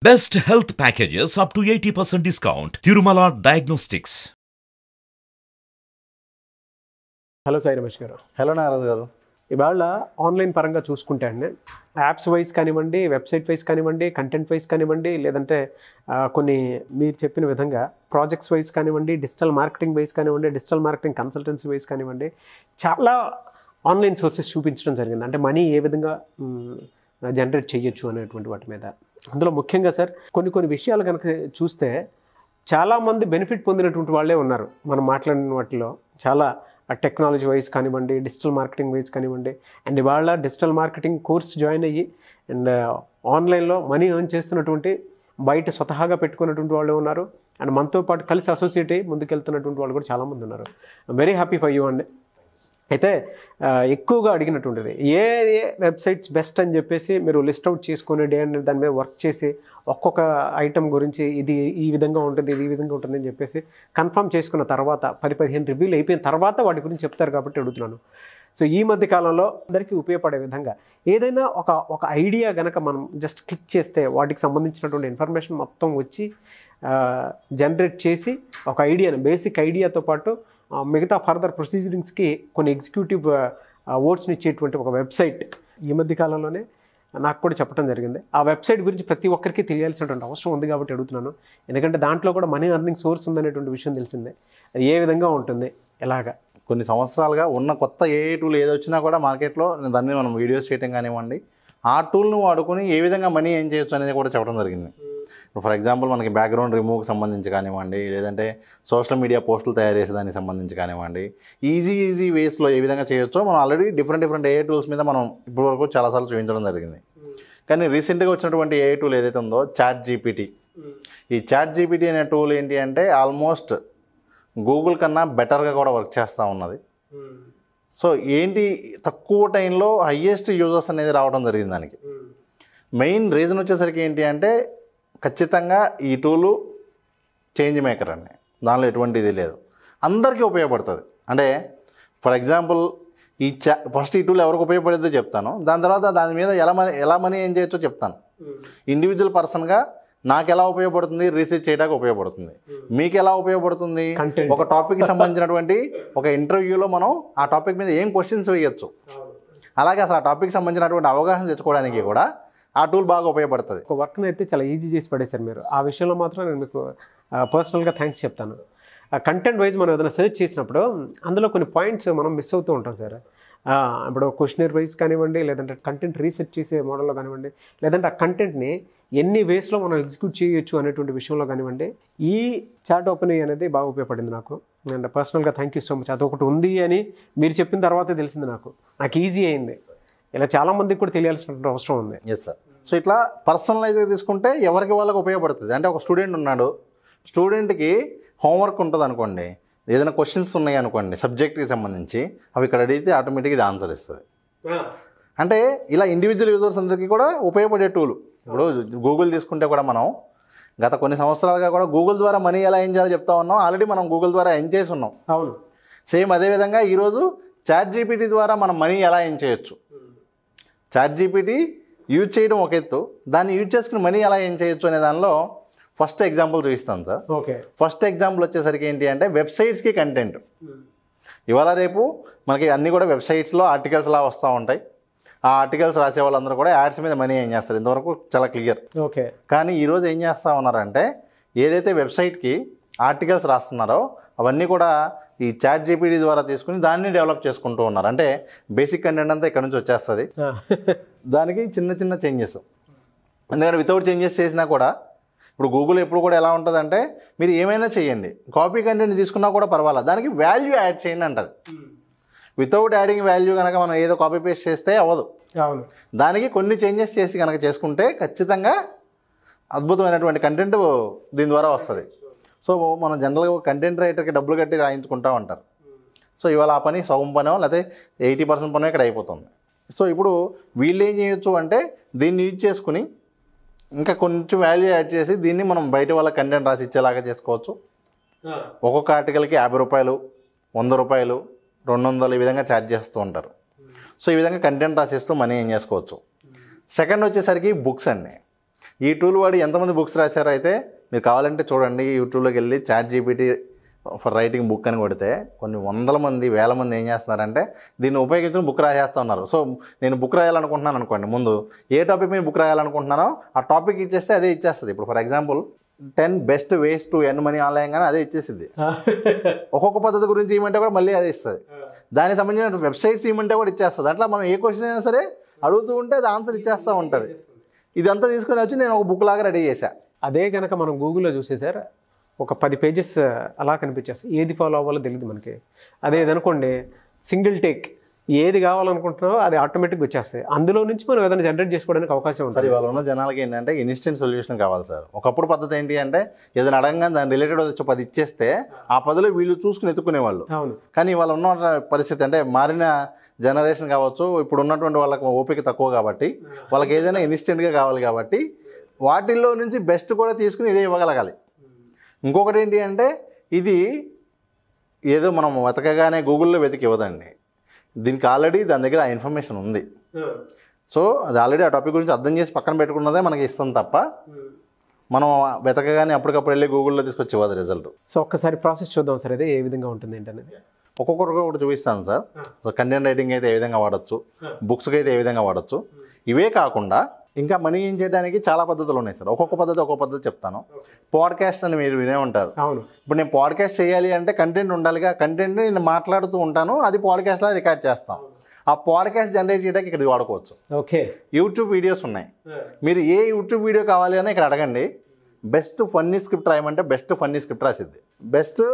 Best health packages up to 80% discount. Tirumala Diagnostics. Hello Sai Ramesh గారు. Hello Nagaraju గారు. ఇవాళ online పరంగా చూసుకుంటే అండి, యాప్స్ వైజ్ కానివ్వండి, వెబ్సైట్ వైజ్ కానివ్వండి, కంటెంట్ వైజ్ కానివ్వండి, లేదంటే కొన్ని మీరు చెప్పిన విధంగా ప్రాజెక్ట్స్ వైజ్ కానివ్వండి, డిజిటల్ మార్కెటింగ్ వైజ్ కానివ్వండి, డిజిటల్ మార్కెటింగ్ కన్సల్టెన్సీ వైజ్ కానివ్వండి, చాలా ఆన్లైన్ సోర్సెస్ చూపించడం జరిగింది. అంటే మనీ ఏ విధంగా జనరేట్ చేయొచ్చు అనేటువంటి వాటి మీద. అందులో ముఖ్యంగా సార్ కొన్ని విషయాలు కనుక చూస్తే చాలామంది బెనిఫిట్ పొందినటువంటి వాళ్ళే ఉన్నారు. మనం మాట్లాడిన వాటిలో చాలా టెక్నాలజీ వైజ్ కానివ్వండి, డిజిటల్ మార్కెటింగ్ వైజ్ కానివ్వండి, అండ్ ఇవాళ డిజిటల్ మార్కెటింగ్ కోర్స్ జాయిన్ అయ్యి అండ్ ఆన్లైన్లో మనీ ఎర్న్ చేస్తున్నటువంటి, బయట స్వతహాగా పెట్టుకున్నటువంటి వాళ్ళు ఉన్నారు. అండ్ మనతో పాటు కలిసి అసోసియేట్ అయ్యి ముందుకెళ్తున్నటువంటి వాళ్ళు కూడా చాలామంది ఉన్నారు. వెరీ హ్యాపీ ఫర్ యూ అండి. అయితే ఎక్కువగా అడిగినటువంటిది ఏ వెబ్సైట్స్ బెస్ట్ అని చెప్పేసి మీరు లిస్ట్ అవుట్ చేసుకుని డే అండ్ దాని మీద వర్క్ చేసి ఒక్కొక్క ఐటమ్ గురించి ఇది ఈ విధంగా ఉంటుంది, ఇది ఈ విధంగా ఉంటుంది అని చెప్పేసి కన్ఫర్మ్ చేసుకున్న తర్వాత 10-15 రివ్యూలు అయిపోయిన తర్వాత వాటి గురించి చెప్తారు కాబట్టి అడుగుతున్నాను. సో ఈ మధ్య కాలంలో అందరికీ ఉపయోగపడే విధంగా ఏదైనా ఒక ఐడియా కనుక మనం జస్ట్ క్లిక్ చేస్తే వాటికి సంబంధించినటువంటి ఇన్ఫర్మేషన్ మొత్తం వచ్చి జనరేట్ చేసి ఒక ఐడియాని, బేసిక్ ఐడియాతో పాటు మిగతా ఫర్దర్ ప్రొసీజరింగ్స్కి కొన్ని ఎగ్జిక్యూటివ్ వర్డ్స్ని ఇచ్చేటువంటి ఒక వెబ్సైట్ ఈ మధ్య కాలంలోనే నాకు కూడా చెప్పడం జరిగింది. ఆ వెబ్సైట్ గురించి ప్రతి ఒక్కరికి తెలియాల్సినటువంటి అవసరం ఉంది కాబట్టి అడుగుతున్నాను. ఎందుకంటే దాంట్లో కూడా మనీ ఎర్నింగ్ సోర్స్ ఉందనేటువంటి విషయం తెలిసిందే. అది ఏ విధంగా ఉంటుంది, ఎలాగా? కొన్ని సంవత్సరాలుగా ఉన్న కొత్త ఏఐ టూల్ ఏది వచ్చినా కూడా మార్కెట్లో దాన్ని మనం వీడియోస్ చేయడం కానివ్వండి, ఆ టూల్ను వాడుకొని ఏ విధంగా మనీ ఏం చేయొచ్చు అనేది కూడా చెప్పడం జరిగింది. ఫర్ ఎగ్జాంపుల్ మనకి బ్యాక్గ్రౌండ్ రిమూవ్కి సంబంధించి కానివ్వండి, లేదంటే సోషల్ మీడియా పోస్టులు తయారు చేసేదానికి సంబంధించి కానివ్వండి, ఈజీ వేస్లో ఏ విధంగా చేయొచ్చో మనం ఆల్రెడీ డిఫరెంట్ ఏఐ టూల్స్ మీద మనం ఇప్పటివరకు చాలాసార్లు చూపించడం జరిగింది. కానీ రీసెంట్గా వచ్చినటువంటి ఏఐ టూల్ ఏదైతే ఉందో చాట్ జీపీటీ, ఈ చాట్ జీపీటీ అనే టూల్ ఏంటి అంటే ఆల్మోస్ట్ గూగుల్ కన్నా బెటర్గా కూడా వర్క్ చేస్తూ ఉన్నది. సో ఏంటి, తక్కువ టైంలో హయ్యెస్ట్ యూజర్స్ అనేది రావడం జరిగింది. దానికి మెయిన్ రీజన్ వచ్చేసరికి ఏంటి అంటే ఖచ్చితంగా ఈ టూలు చేంజ్ మేకర్ అండి. దానిలో ఎటువంటి ఇది లేదు, అందరికీ ఉపయోగపడుతుంది. అంటే ఫర్ ఎగ్జాంపుల్ ఫస్ట్ ఈ టూల్ ఎవరికి ఉపయోగపడేదో చెప్తాను, దాని తర్వాత దాని మీద ఎలా మనీ ఏం చేయొచ్చో చెప్తాను. ఇండివిజువల్ పర్సన్గా నాకు ఎలా ఉపయోగపడుతుంది, రీసెర్చ్ చేయడానికి ఉపయోగపడుతుంది, మీకు ఎలా ఉపయోగపడుతుంది, ఒక టాపిక్కి సంబంధించినటువంటి ఒక ఇంటర్వ్యూలో మనం ఆ టాపిక్ మీద ఏం క్వశ్చన్స్ వేయచ్చు, అలాగే అసలు ఆ టాపిక్కి సంబంధించినటువంటి అవగాహన తెచ్చుకోవడానికి కూడా ఆ టూల్ బాగా ఉపయోగపడుతుంది. ఒక వర్క్ని అయితే చాలా ఈజీ చేసి పడేశారు మీరు. ఆ విషయంలో మాత్రం నేను మీకు పర్సనల్గా థ్యాంక్స్ చెప్తాను. కంటెంట్ వైజ్ మనం ఏదైనా సెర్చ్ చేసినప్పుడు అందులో కొన్ని పాయింట్స్ మనం మిస్ అవుతూ ఉంటాం సార్. ఇప్పుడు క్వశ్చనర్ వైజ్ కానివ్వండి, లేదంటే కంటెంట్ రీసెర్చ్ చేసే మోడల్లో కానివ్వండి, లేదంటే ఆ కంటెంట్ని ఎన్ని వేస్లో మనం ఎగ్జిక్యూట్ చేయొచ్చు అనేటువంటి విషయంలో కానివ్వండి, ఈ చాట్ ఓపెన్ అనేది బాగా ఉపయోగపడింది నాకు. అండ్ పర్సనల్గా థ్యాంక్ యూ సో మచ్. అదొకటి ఉంది అని మీరు చెప్పిన తర్వాతే తెలిసింది నాకు ఈజీ అయింది. ఇలా చాలామందికి కూడా తెలియాల్సినటువంటి అవసరం ఉంది. Yes sir. సో ఇట్లా పర్సనలైజ్గా తీసుకుంటే ఎవరికి వాళ్ళకి ఉపయోగపడుతుంది. అంటే ఒక స్టూడెంట్ ఉన్నాడు, స్టూడెంట్కి హోంవర్క్ ఉంటుంది అనుకోండి, ఏదైనా క్వశ్చన్స్ ఉన్నాయి అనుకోండి సబ్జెక్ట్కి సంబంధించి, అవి ఇక్కడ అడిగితే ఆటోమేటిక్గా ఇది ఆన్సర్ ఇస్తుంది. అంటే ఇలా ఇండివిజువల్ యూజర్స్ అందరికీ కూడా ఉపయోగపడే టూల్. ఇప్పుడు గూగుల్ తీసుకుంటే కూడా మనం గత కొన్ని సంవత్సరాలుగా కూడా గూగుల్ ద్వారా మనీ ఎలా ఏం చేయాలో చెప్తా ఉన్నాం. ఆల్రెడీ మనం గూగుల్ ద్వారా ఏం చేసి ఉన్నాం. అవును. సేమ్ అదేవిధంగా ఈరోజు చాట్ జీపీటీ ద్వారా మనం మనీ ఎలా ఏం చేయొచ్చు. చాట్ జీపీటీ యూజ్ చేయడం ఒక ఎత్తు, దాన్ని యూజ్ చేసుకుని మనీ ఎలా ఏం చేయొచ్చు అనే దానిలో ఫస్ట్ ఎగ్జాంపుల్ చూపిస్తాను సార్. ఓకే. ఫస్ట్ ఎగ్జాంపుల్ వచ్చేసరికి ఏంటి అంటే వెబ్సైట్స్కి కంటెంట్. ఇవాళ రేపు మనకి అన్నీ కూడా వెబ్సైట్స్లో ఆర్టికల్స్లా వస్తూ ఉంటాయి. ఆ ఆర్టికల్స్ రాసే వాళ్ళందరూ కూడా యాడ్స్ మీద మనీ ఏం చేస్తారు, ఇంతవరకు చాలా క్లియర్. ఓకే. కానీ ఈరోజు ఏం చేస్తూ ఉన్నారంటే ఏదైతే వెబ్సైట్కి ఆర్టికల్స్ రాస్తున్నారో అవన్నీ కూడా ఈ చాట్ జీపీటీ ద్వారా తీసుకుని దాన్ని డెవలప్ చేసుకుంటూ ఉన్నారు. అంటే బేసిక్ కంటెంట్ అంతా ఇక్కడ నుంచి వచ్చేస్తుంది, దానికి చిన్న చేంజెస్. ఎందుకంటే వితౌట్ చేంజెస్ చేసినా కూడా ఇప్పుడు గూగుల్ ఎప్పుడు కూడా ఎలా ఉంటుందంటే మీరు ఏమైనా చేయండి, కాపీ కంటెంట్ తీసుకున్నా కూడా పర్వాలేదు, దానికి వాల్యూ యాడ్ చేయండి అంటది. వితౌట్ యాడింగ్ వాల్యూ కనుక మనం ఏదో కాపీ పేస్ట్ చేస్తే అవ్వదు. అవును. దానికి కొన్ని చేంజెస్ చేసి కనుక చేసుకుంటే ఖచ్చితంగా అద్భుతమైనటువంటి కంటెంట్ దీని ద్వారా వస్తుంది. సో మనం జనరల్గా కంటెంట్ రైటర్కి డబ్బులు కట్టి రాయించుకుంటూ ఉంటారు. సో ఇవాళ ఆ పని సగం పనో లేకపోతే 80% పనో ఇక్కడ అయిపోతుంది. సో ఇప్పుడు వీళ్ళు ఏం చేయొచ్చు అంటే దీన్ని యూజ్ చేసుకుని ఇంకా కొంచెం వాల్యూ యాడ్ చేసి దీన్ని మనం బయట వాళ్ళ కంటెంట్ రాసి ఇచ్చేలాగా చేసుకోవచ్చు. ఒక్కొక్క ఆర్టికల్కి 50 రూపాయలు, 100 రూపాయలు, 200 ఈ విధంగా ఛార్జ్ చేస్తూ ఉంటారు. సో ఈ విధంగా కంటెంట్ రాసిస్తూ మనీ ఏం చేసుకోవచ్చు. సెకండ్ వచ్చేసరికి బుక్స్ అండి. ఈ టూల్ వాడి ఎంతమంది బుక్స్ రాశారో అయితే మీరు కావాలంటే చూడండి, యూట్యూబ్లోకి వెళ్ళి ChatGPT ఫర్ రైటింగ్ బుక్ అని కొడితే కొన్ని వందల మంది, వేల మంది ఏం చేస్తున్నారంటే దీన్ని ఉపయోగించుకుని బుక్ రాసేస్తూ ఉన్నారు. సో నేను బుక్ రాయాలనుకుంటున్నాను అనుకోండి, ముందు ఏ టాపిక్ మీద బుక్ రాయాలనుకుంటున్నానో ఆ టాపిక్ ఇచ్చేస్తే అదే ఇచ్చేస్తుంది. ఇప్పుడు for example 10 best ways to earn money online కానీ అదే ఇచ్చేసింది. ఒక్కొక్క పద్ధతి గురించి ఇవ్వమంటే కూడా మళ్ళీ అదే ఇస్తుంది. దానికి సంబంధించిన వెబ్సైట్స్ ఇవ్వమంటే కూడా ఇచ్చేస్తుంది. అట్లా మనం ఏ క్వశ్చన్ అయినా సరే అడుగుతూ ఉంటే అది ఆన్సర్ ఇచ్చేస్తూ ఉంటుంది. ఇదంతా తీసుకొని వచ్చి నేను ఒక బుక్ లాగా రెడీ చేశాను. అదే కనుక మనం గూగుల్లో చూసేసారు ఒక 10 పేజెస్ అలా కనిపించేస్తాయి. ఏది ఫాలో అవ్వాలో తెలియదు మనకి. అదే అనుకోండి సింగిల్ టేక్, ఏది కావాలనుకుంటున్నావో అది ఆటోమేటిక్గా వచ్చేస్తాయి. అందులో నుంచి మనం ఏదైనా జనరేట్ చేసుకోవడానికి అవకాశం ఉంటుంది. సార్ ఇవాళ ఉన్న జనాలకి ఏంటంటే ఇన్స్టెంట్ సొల్యూషన్ కావాలి సార్. ఒకప్పుడు పద్ధతి ఏంటి అంటే ఏదైనా అడగంగా దాని రిలేటెడ్ వచ్చి 10 ఇచ్చేస్తే ఆ 10లో వీళ్ళు చూసుకుని ఎత్తుకునేవాళ్ళు. అవును. కానీ ఇవాళ ఉన్న పరిస్థితి అంటే మారిన జనరేషన్ కావచ్చు, ఇప్పుడు ఉన్నటువంటి వాళ్ళకి ఓపిక తక్కువ కాబట్టి వాళ్ళకి ఏదైనా ఇన్స్టెంట్గా కావాలి కాబట్టి వాటిల్లో నుంచి బెస్ట్ కూడా తీసుకుని ఇదే ఇవ్వగలగాలి. ఇంకొకటి ఏంటి అంటే ఇది ఏదో మనం వెతకగానే గూగుల్లో వెతికి ఇవ్వదండి. దీనికి ఆల్రెడీ దాని దగ్గర ఆ ఇన్ఫర్మేషన్ ఉంది. సో అది ఆల్రెడీ ఆ టాపిక్ గురించి అర్థం చేసి పక్కన పెట్టుకున్నదే మనకి ఇస్తుంది తప్ప మనం వెతకగానే అప్పటికప్పుడు వెళ్ళి గూగుల్లో తీసుకొచ్చి ఇవ్వదు రిజల్ట్. సో ఒక్కసారి ప్రాసెస్ చూద్దాం సార్, అదే ఏ విధంగా ఉంటుంది ఏంటనేది. ఒక్కొక్కరికి ఒకటి చూపిస్తాను సార్. సో కంటెంట్ రైటింగ్ అయితే ఏ విధంగా వాడచ్చు, బుక్స్కి అయితే ఏ విధంగా వాడచ్చు. ఇవే కాకుండా ఇంకా మనీ ఏం చేయడానికి చాలా పద్ధతులు ఉన్నాయి సార్. ఒక్కొక్క పద్ధతి చెప్తాను. పాడ్కాస్ట్ అని మీరు వినే ఉంటారు. అవును. ఇప్పుడు నేను పాడ్కాస్ట్ చేయాలి అంటే కంటెంట్ ఉండాలిగా. కంటెంట్ నేను మాట్లాడుతూ ఉంటాను, అది పాడ్కాస్ట్లో రికార్డ్ చేస్తాం. ఆ పాడ్కాస్ట్ జనరేట్ చేయడానికి ఇక్కడ వాడుకోవచ్చు. ఓకే. యూట్యూబ్ వీడియోస్ ఉన్నాయి. మీరు ఏ యూట్యూబ్ వీడియో కావాలి అని ఇక్కడ అడగండి. బెస్ట్ ఫన్నీ స్క్రిప్ట్ రాయమంటే బెస్ట్ ఫన్నీ స్క్రిప్ట్ రాసిద్ది. బెస్ట్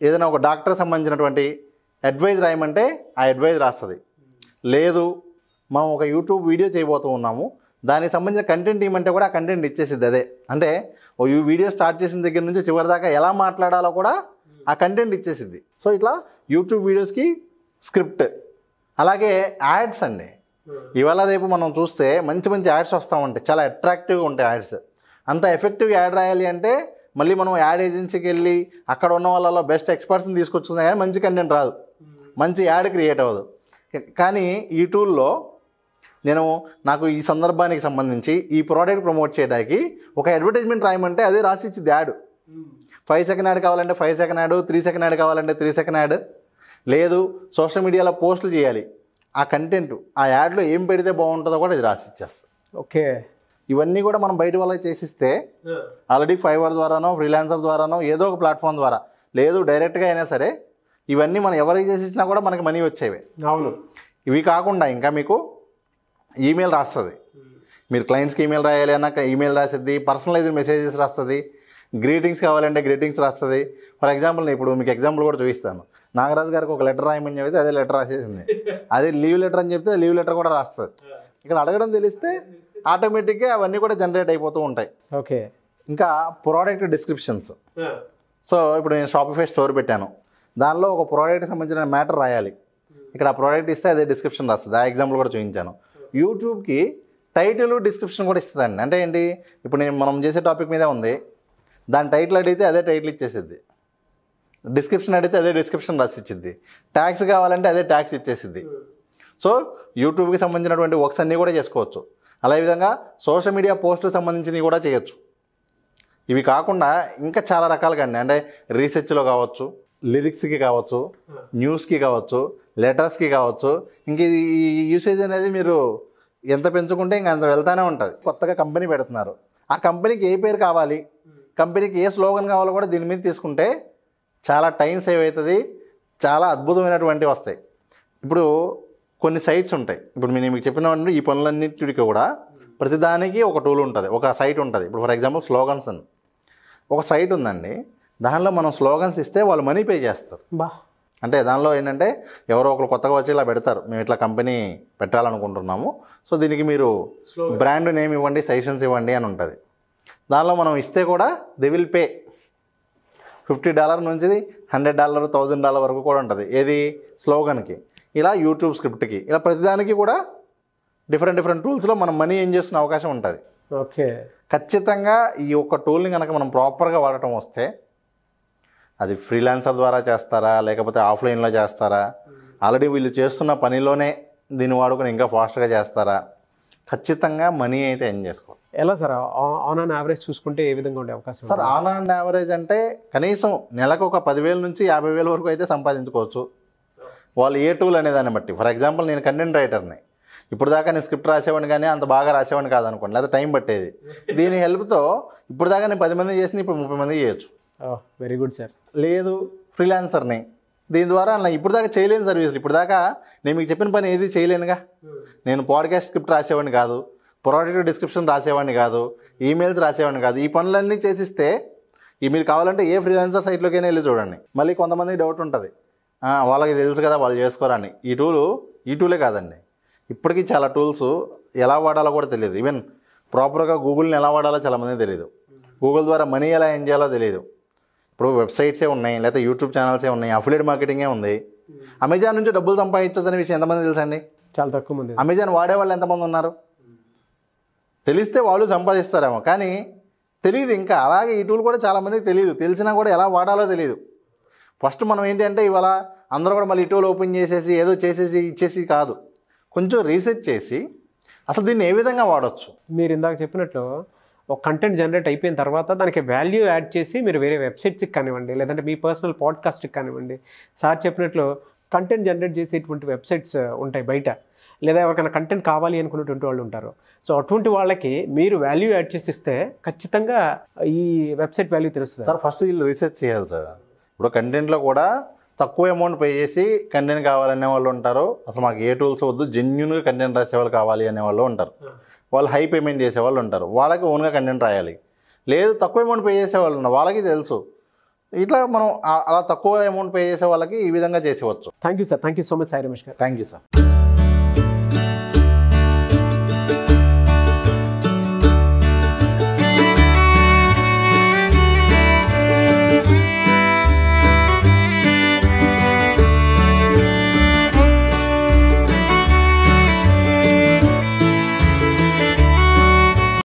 ఏదైనా ఒక డాక్టర్ సంబంధించినటువంటి అడ్వైజ్ రాయమంటే ఆ అడ్వైజ్ రాస్తుంది. లేదు మనం ఒక యూట్యూబ్ వీడియో చేయబోతూ ఉన్నాము, దానికి సంబంధించిన కంటెంట్ ఇవ్వమంటే కూడా ఆ కంటెంట్ ఇచ్చేసిద్ది. అదే అంటే ఓ ఈ వీడియో స్టార్ట్ చేసిన దగ్గర నుంచి చివరి దాకా ఎలా మాట్లాడాలో కూడా ఆ కంటెంట్ ఇచ్చేసిద్ది. సో ఇట్లా యూట్యూబ్ వీడియోస్కి స్క్రిప్ట్. అలాగే యాడ్స్ అండి. ఇవాళ రేపు మనం చూస్తే మంచి మంచి యాడ్స్ వస్తూ ఉంటాయి, చాలా అట్రాక్టివ్గా ఉంటాయి యాడ్స్. అంత ఎఫెక్టివ్ యాడ్ రాయాలి అంటే మళ్ళీ మనం యాడ్ ఏజెన్సీకి వెళ్ళి అక్కడ ఉన్న వాళ్ళలో బెస్ట్ ఎక్స్పర్ట్స్ని తీసుకొచ్చుంది కానీ మంచి కంటెంట్ రాదు, మంచి యాడ్ క్రియేట్ అవ్వదు. కానీ ఈ టూల్లో నాకు ఈ సందర్భానికి సంబంధించి ఈ ప్రోడక్ట్ ప్రమోట్ చేయడానికి ఒక అడ్వర్టైజ్మెంట్ రాయమంటే అదే రాసి ఇచ్చింది యాడ్. 5 సెకండ్ యాడ్ కావాలంటే 5 సెకండ్ యాడ్, 3 సెకండ్ యాడ్ కావాలంటే 3 సెకండ్ యాడ్. లేదు సోషల్ మీడియాలో పోస్టులు చేయాలి, ఆ కంటెంట్ ఆ యాడ్లో ఏం పెడితే బాగుంటుందో కూడా ఇది రాసి ఇచ్చేస్తుంది. ఓకే. ఇవన్నీ కూడా మనం బయట వాళ్ళకి చేసిస్తే ఆల్రెడీ ఫైవర్ ద్వారానో ఫ్రీలాన్సర్ ద్వారానో ఏదో ఒక ప్లాట్ఫామ్ ద్వారా, లేదు డైరెక్ట్గా అయినా సరే ఇవన్నీ మనం ఎవరికి చేసి ఇచ్చినా కూడా మనకి మనీ వచ్చేవి. అవును. ఇవి కాకుండా ఇంకా మీకు ఈమెయిల్ రాస్తుంది. మీరు క్లయింట్స్కి ఈమెయిల్ రాయాలి అన్నాక ఈమెయిల్ రాసిద్ది. పర్సనలైజ్డ్ మెసేజెస్ రాస్తుంది. గ్రీటింగ్స్ కావాలంటే గ్రీటింగ్స్ రాస్తుంది. ఫర్ ఎగ్జాంపుల్ నేను ఇప్పుడు మీకు ఎగ్జాంపుల్ కూడా చూపిస్తాను. నాగరాజు గారికి ఒక లెటర్ రాయమని చెప్తే అదే లెటర్ రాసేసింది. అదే లీవ్ లెటర్ అని చెప్తే లీవ్ లెటర్ కూడా రాస్తుంది. ఇక్కడ అడగడం తెలిస్తే ఆటోమేటిక్గా అవన్నీ కూడా జనరేట్ అయిపోతూ ఉంటాయి. ఓకే. ఇంకా ప్రోడక్ట్ డిస్క్రిప్షన్స్. సో ఇప్పుడు నేను షాపిఫై స్టోర్ పెట్టాను, దానిలో ఒక ప్రోడక్ట్కి సంబంధించిన మ్యాటర్ రాయాలి. ఇక్కడ ఆ ప్రోడక్ట్ ఇస్తే అదే డిస్క్రిప్షన్ రాస్తుంది. ఆ ఎగ్జాంపుల్ కూడా చూపించాను. యూట్యూబ్కి టైటిల్ డిస్క్రిప్షన్ కూడా ఇస్తుందండి. అంటే ఏంటి, ఇప్పుడు మనం చేసే టాపిక్ మీదే ఉంది, దాని టైటిల్ అడిగితే అదే టైటిల్ ఇచ్చేసిద్ది, డిస్క్రిప్షన్ అడిగితే అదే డిస్క్రిప్షన్ రాసి ఇచ్చింది, ట్యాగ్స్ కావాలంటే అదే ట్యాగ్స్ ఇచ్చేసిద్ది. సో యూట్యూబ్కి సంబంధించినటువంటి వర్క్స్ అన్నీ కూడా చేసుకోవచ్చు. అలా విధంగా సోషల్ మీడియా పోస్టులకు సంబంధించినవి కూడా చేయొచ్చు. ఇవి కాకుండా ఇంకా చాలా రకాలుగా అండి, అంటే రీసెర్చ్లో కావచ్చు, లిరిక్స్కి కావచ్చు, న్యూస్కి కావచ్చు, లెటర్స్కి కావచ్చు. ఇంక ఈ యూసేజ్ అనేది మీరు ఎంత పెంచుకుంటే ఇంక అంత వెళ్తానే ఉంటుంది. కొత్తగా కంపెనీ పెడుతున్నారు, ఆ కంపెనీకి ఏ పేరు కావాలి, కంపెనీకి ఏ స్లోగన్ కావాలో కూడా దీని మీద తీసుకుంటే చాలా టైం సేవ్ అవుతుంది, చాలా అద్భుతమైనటువంటివి వస్తాయి. ఇప్పుడు కొన్ని సైట్స్ ఉంటాయి. ఇప్పుడు నేను మీకు చెప్పిన ఈ పనులన్నిటికీ కూడా ప్రతిదానికి ఒక టూల్ ఉంటుంది, ఒక సైట్ ఉంటుంది. ఇప్పుడు ఫర్ ఎగ్జాంపుల్ స్లోగన్స్ అని ఒక సైట్ ఉందండి. దానిలో మనం స్లోగన్స్ ఇస్తే వాళ్ళు మనీ పే చేస్తారు. అంటే దానిలో ఏంటంటే ఎవరో ఒకరు కొత్తగా వచ్చి ఇలా పెడతారు, మేము ఇట్లా కంపెనీ పెట్టాలనుకుంటున్నాము, సో దీనికి మీరు బ్రాండ్ నేమ్ ఇవ్వండి, సజెషన్స్ ఇవ్వండి అని ఉంటుంది. దానిలో మనం ఇస్తే కూడా దే విల్ పే. $50 నుంచి $100, $1000 వరకు కూడా ఉంటుంది. ఏది స్లోగన్కి, ఇలా యూట్యూబ్ స్క్రిప్ట్కి, ఇలా ప్రతిదానికి కూడా డిఫరెంట్ టూల్స్లో మనం మనీ ఏం చేస్తున్న అవకాశం ఉంటుంది. ఓకే. ఖచ్చితంగా ఈ ఒక్క టూల్ని కనుక మనం ప్రాపర్గా వాడటం వస్తే, అది ఫ్రీలాన్సర్ ద్వారా చేస్తారా లేకపోతే ఆఫ్లైన్లో చేస్తారా, ఆల్రెడీ వీళ్ళు చేస్తున్న పనిలోనే దీన్ని వాడుకొని ఇంకా ఫాస్ట్గా చేస్తారా, ఖచ్చితంగా మనీ అయితే ఎర్న్ చేసుకోవాలి. ఎలా సార్ ఆన్ అండ్ యావరేజ్ చూసుకుంటే ఏ విధంగా ఉండే అవకాశం సార్ ఆన్ అండ్ యావరేజ్ అంటే కనీసం నెలకు ఒక 10,000 నుంచి 50,000 వరకు అయితే సంపాదించుకోవచ్చు వాళ్ళు ఏ టూల్ అనే దాన్ని బట్టి. ఫర్ ఎగ్జాంపుల్ నేను కంటెంట్ రైటర్ని, ఇప్పుడు దాకా నేను స్క్రిప్ట్ రాసేవాడిని కానీ అంత బాగా రాసేవాడిని కాదనుకోండి, లేదా టైం పట్టేది. దీని హెల్ప్తో ఇప్పుడు దాకా నేను 10 మంది చేసిన ఇప్పుడు 30 మంది చేయొచ్చు. Very good sir. లేదు ఫ్రీలాన్సర్ని, దీని ద్వారా ఇప్పుడు దాకా చేయలేని సర్వీసులు, ఇప్పుడు దాకా నేను మీకు చెప్పిన పని ఏది చేయలేనుగా. నేను పాడ్కాస్ట్ స్క్రిప్ట్ రాసేవాడిని కాదు, ప్రోడక్ట్ డిస్క్రిప్షన్ రాసేవాడిని కాదు, ఈమెయిల్స్ రాసేవాడిని కాదు. ఈ పనులన్నీ చేసిస్తే మీరు కావాలంటే ఏ ఫ్రీలాన్సర్ సైట్లోకైనా వెళ్ళి చూడండి. మళ్ళీ కొంతమందికి డౌట్ ఉంటుంది, వాళ్ళకి తెలుసు కదా వాళ్ళు చేసుకోరని. ఈ టూలే కాదండి, ఇప్పటికీ చాలా టూల్స్ ఎలా వాడాలో కూడా తెలియదు. ఈవెన్ ప్రాపర్గా గూగుల్ని ఎలా వాడాలో చాలామంది తెలియదు, గూగుల్ ద్వారా మనీ ఎలా ఏం చేయాలో తెలియదు. ఇప్పుడు వెబ్సైట్సే ఉన్నాయి, లేకపోతే యూట్యూబ్ ఛానల్సే ఉన్నాయి, అఫిలియేట్ మార్కెటింగే ఉంది. అమెజాన్ నుంచి డబ్బులు సంపాదించవచ్చు అనే విషయం ఎంతమంది తెలుసండి? చాలా తక్కువ మంది. అమెజాన్ వాడేవాళ్ళు ఎంతమంది ఉన్నారు? తెలిస్తే వాళ్ళు సంపాదిస్తారేమో, కానీ తెలియదు ఇంకా. అలాగే ఈ టూల్ కూడా చాలామందికి తెలియదు, తెలిసినా కూడా ఎలా వాడాలో తెలియదు. ఫస్ట్ మనం ఏంటంటే ఇవాళ అందరూ కూడా మళ్ళీ ఈ టూల్ ఓపెన్ చేసేసి ఏదో చేసేసి ఇచ్చేసి కాదు, కొంచెం రీసెర్చ్ చేసి అసలు దీన్ని ఏ విధంగా వాడచ్చు. మీరు ఇందాక చెప్పినట్లు ఒక కంటెంట్ జనరేట్ అయిపోయిన తర్వాత దానికి వాల్యూ యాడ్ చేసి మీరు వేరే వెబ్సైట్స్కి కానివ్వండి, లేదంటే మీ పర్సనల్ పాడ్కాస్ట్కి కానివ్వండి, సార్ చెప్పినట్లు కంటెంట్ జనరేట్ చేసేటువంటి వెబ్సైట్స్ ఉంటాయి బయట, లేదా ఎవరికైనా కంటెంట్ కావాలి అనుకునేటువంటి వాళ్ళు ఉంటారు. సో అటువంటి వాళ్ళకి మీరు వాల్యూ యాడ్ చేసి ఇస్తే ఖచ్చితంగా ఈ వెబ్సైట్ వాల్యూ తెలుస్తుంది. సార్ ఫస్ట్ వీళ్ళు రీసెర్చ్ చేయాలి సార్. ఇప్పుడు కంటెంట్లో కూడా తక్కువ అమౌంట్ పే చేసి కంటెంట్ కావాలనే వాళ్ళు ఉంటారు, అసలు మాకు ఏ టూల్స్ వద్దు జెన్యున్గా కంటెంట్ రాసేవాళ్ళు కావాలి అనేవాళ్ళు ఉంటారు. వాళ్ళు హై పేమెంట్ చేసేవాళ్ళు ఉంటారు, వాళ్ళకి ఓన్గా కంటెంట్ రాయాలి. లేదు తక్కువ అమౌంట్ పే చేసేవాళ్ళు ఉన్నారు, వాళ్ళకి తెలుసు. ఇట్లా మనం అలా తక్కువ అమౌంట్ పే చేసే వాళ్ళకి ఈ విధంగా చేసేవచ్చు. Thank you sir. Thank you so much Sai Ramesh garu. Thank you sir.